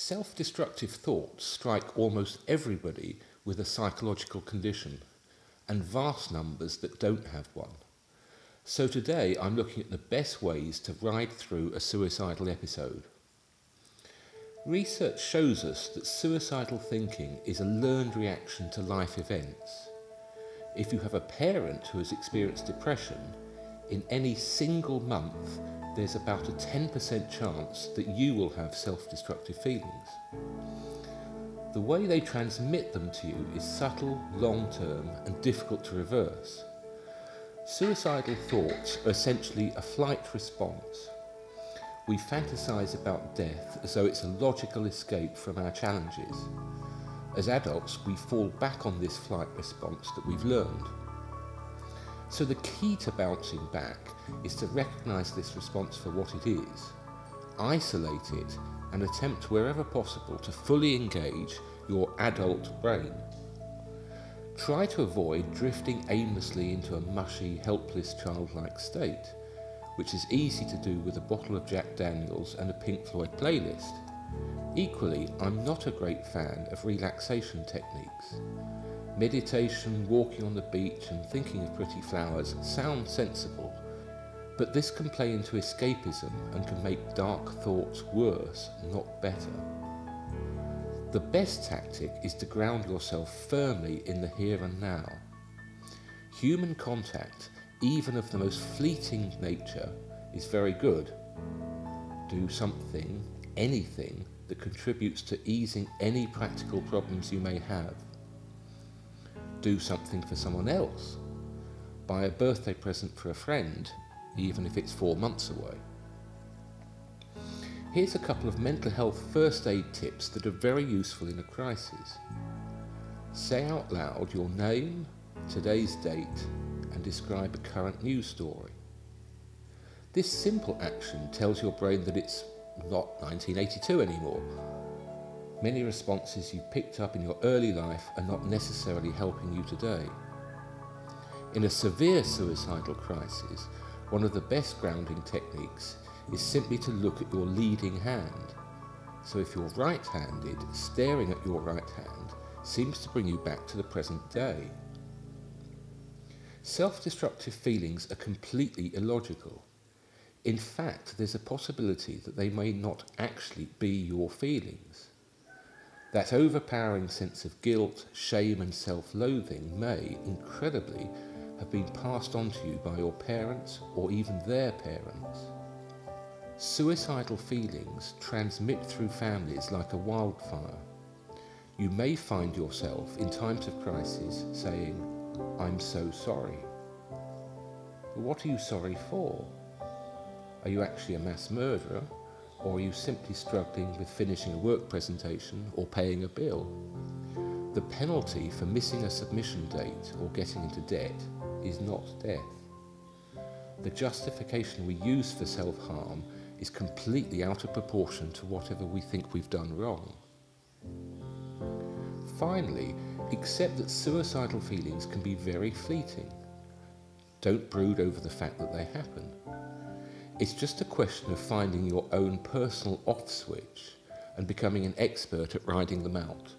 Self-destructive thoughts strike almost everybody with a psychological condition, and vast numbers that don't have one. So today I'm looking at the best ways to ride through a suicidal episode. Research shows us that suicidal thinking is a learned reaction to life events. If you have a parent who has experienced depression, in any single month there's about a 10% chance that you will have self-destructive feelings. The way they transmit them to you is subtle, long-term and difficult to reverse. Suicidal thoughts are essentially a flight response. We fantasize about death as though it's a logical escape from our challenges. As adults, we fall back on this flight response that we've learned. So the key to bouncing back is to recognize this response for what it is, isolate it, and attempt wherever possible to fully engage your adult brain. Try to avoid drifting aimlessly into a mushy, helpless, childlike state, which is easy to do with a bottle of Jack Daniels and a Pink Floyd playlist. Equally, I'm not a great fan of relaxation techniques. Meditation, walking on the beach and thinking of pretty flowers sound sensible, but this can play into escapism and can make dark thoughts worse, not better. The best tactic is to ground yourself firmly in the here and now. Human contact, even of the most fleeting nature, is very good. Do something, anything, that contributes to easing any practical problems you may have. Do something for someone else. Buy a birthday present for a friend, even if it's 4 months away. Here's a couple of mental health first aid tips that are very useful in a crisis. Say out loud your name, today's date, and describe a current news story. This simple action tells your brain that it's not 1982 anymore. Many responses you picked up in your early life are not necessarily helping you today. In a severe suicidal crisis, one of the best grounding techniques is simply to look at your leading hand. So if you're right-handed, staring at your right hand seems to bring you back to the present day. Self-destructive feelings are completely illogical. In fact, there's a possibility that they may not actually be your feelings. That overpowering sense of guilt, shame and self-loathing may, incredibly, have been passed on to you by your parents or even their parents. Suicidal feelings transmit through families like a wildfire. You may find yourself in times of crisis saying, "I'm so sorry." But what are you sorry for? Are you actually a mass murderer? Or are you simply struggling with finishing a work presentation or paying a bill? The penalty for missing a submission date or getting into debt is not death. The justification we use for self-harm is completely out of proportion to whatever we think we've done wrong. Finally, accept that suicidal feelings can be very fleeting. Don't brood over the fact that they happen. It's just a question of finding your own personal off switch and becoming an expert at riding them out.